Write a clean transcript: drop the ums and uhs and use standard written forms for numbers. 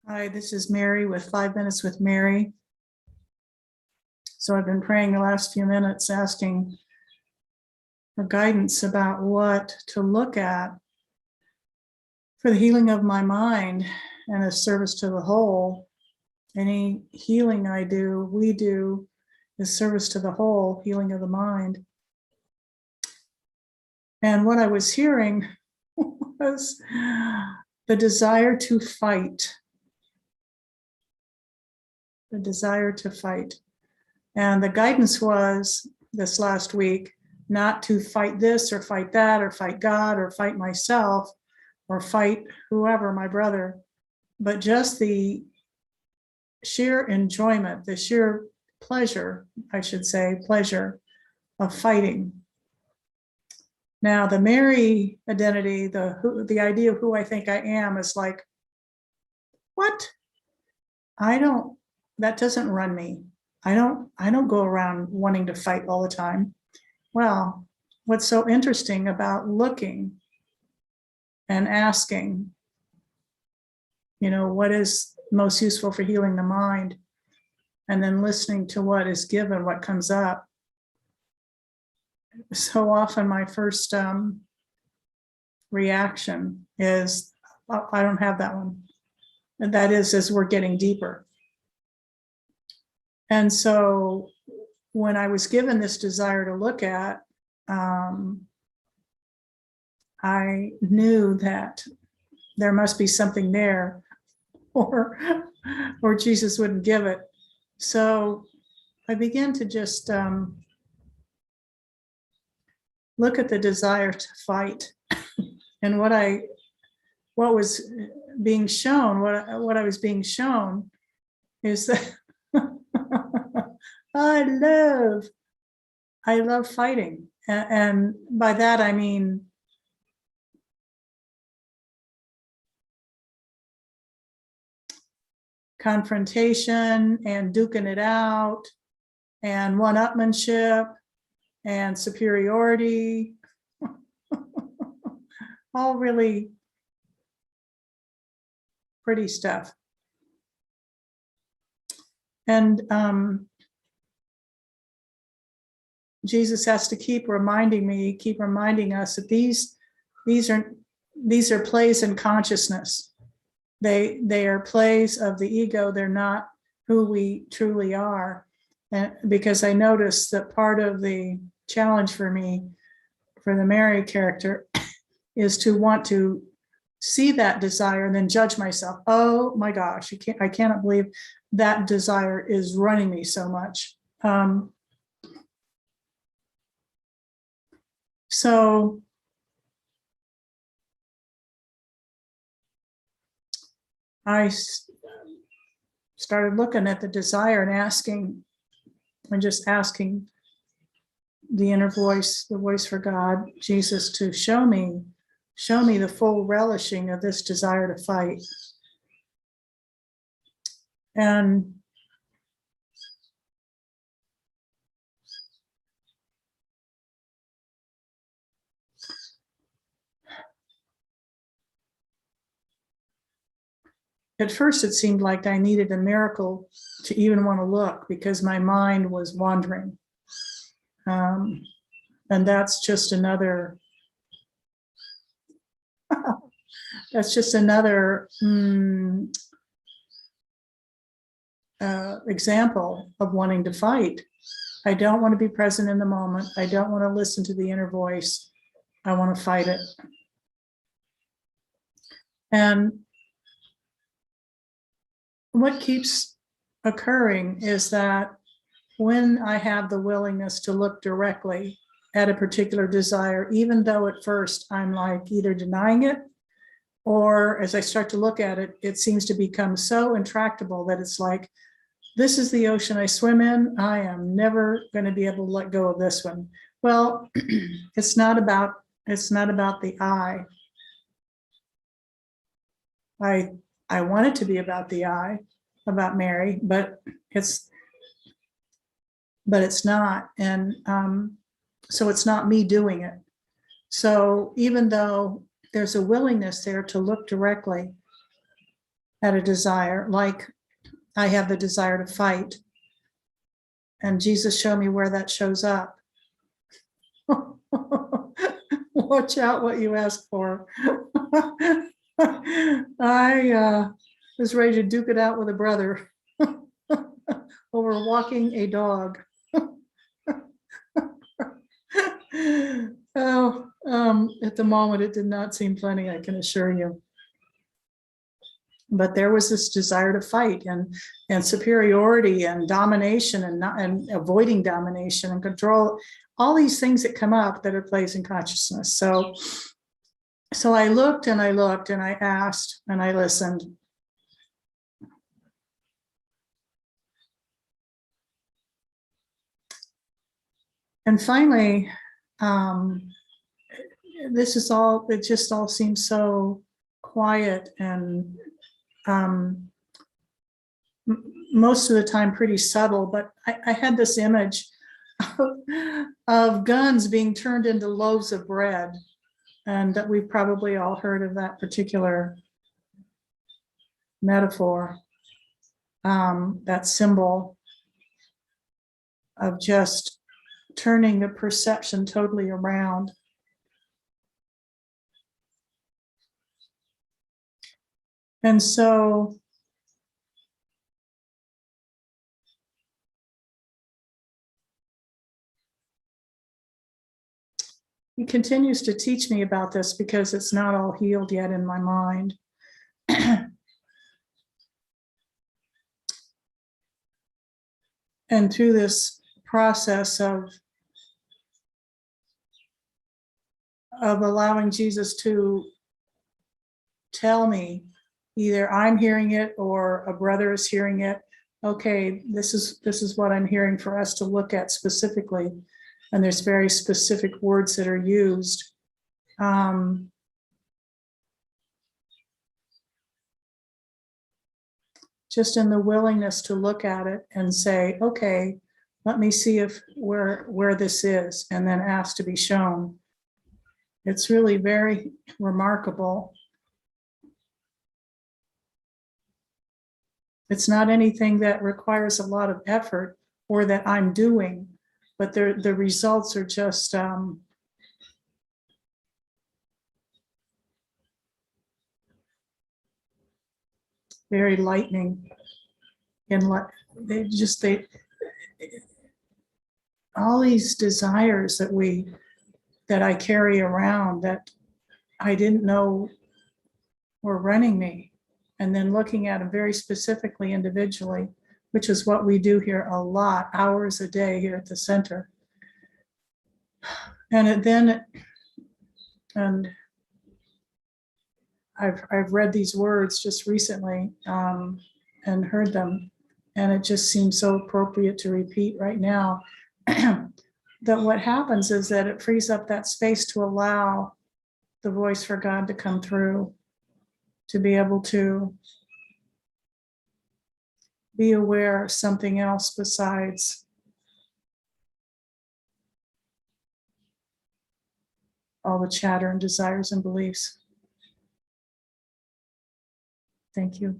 Hi, this is Mary with 5 Minutes with Mary. So I've been praying the last few minutes, asking for guidance about what to look at for the healing of my mind and a service to the whole. Any healing I do, we do, is service to the whole, healing of the mind. And what I was hearing was the desire to fight. The desire to fight. And the guidance was this last week, not to fight this or fight that or fight God or fight myself or fight whoever, my brother, but just the sheer enjoyment, the sheer pleasure, I should say, pleasure of fighting. Now, the Mary identity, the idea of who I think I am is like, what? That doesn't run me. I don't go around wanting to fight all the time. Well, what's so interesting about looking and asking, what is most useful for healing the mind, and then listening to what is given, what comes up. So often my first reaction is, oh, I don't have that one. And that is as we're getting deeper. And so when I was given this desire to look at, I knew that there must be something there, or Jesus wouldn't give it. So I began to just look at the desire to fight, and what was being shown, what I was being shown is that I love fighting. And by that, I mean, confrontation and duking it out and one-upmanship and superiority, all really pretty stuff. And Jesus has to keep reminding us that these are plays in consciousness. They are plays of the ego. They're not who we truly are. And because I noticed that part of the challenge for me, for the Mary character, is to want to see that desire and then judge myself. Oh my gosh, I cannot believe that desire is running me so much. So I started looking at the desire and just asking the inner voice, the voice for God, Jesus, to show me the full relishing of this desire to fight. And at first it seemed like I needed a miracle to even want to look, because my mind was wandering. And that's just another example of wanting to fight. I don't want to be present in the moment. I don't want to listen to the inner voice. I want to fight it. And what keeps occurring is that when I have the willingness to look directly at a particular desire, even though at first I'm like either denying it, or as I start to look at it, it seems to become so intractable that it's like, this is the ocean I swim in. I am never going to be able to let go of this one. Well, it's not about the I. I want it to be about the I, about Mary, but it's not. And so it's not me doing it. So even though there's a willingness there to look directly, had a desire, like I have the desire to fight. And Jesus showed me where that shows up. Watch out what you ask for. I was ready to duke it out with a brother over walking a dog. Oh, at the moment, it did not seem funny, I can assure you. But there was this desire to fight and superiority and domination and avoiding domination and control, all these things that come up that are plays in consciousness. So I looked and I looked and I asked and I listened. And finally, this is all, it just all seems so quiet and most of the time pretty subtle, but I had this image of guns being turned into loaves of bread, and that we've probably all heard of that particular metaphor, that symbol of just turning the perception totally around. And so he continues to teach me about this because it's not all healed yet in my mind. And through this process of allowing Jesus to tell me, either I'm hearing it or a brother is hearing it, okay, this is what I'm hearing for us to look at specifically. And there's very specific words that are used. Just in the willingness to look at it and say, okay, let me see if where this is, and then ask to be shown. It's really very remarkable. It's not anything that requires a lot of effort or that I'm doing, but the results are just very lightning. And they all these desires that I carry around that I didn't know were running me, and then looking at them very specifically individually, which is what we do here a lot, hours a day here at the center. And I've read these words just recently and heard them, and it just seems so appropriate to repeat right now. That what happens is that it frees up that space to allow the voice for God to come through, to be able to be aware of something else besides all the chatter and desires and beliefs. Thank you.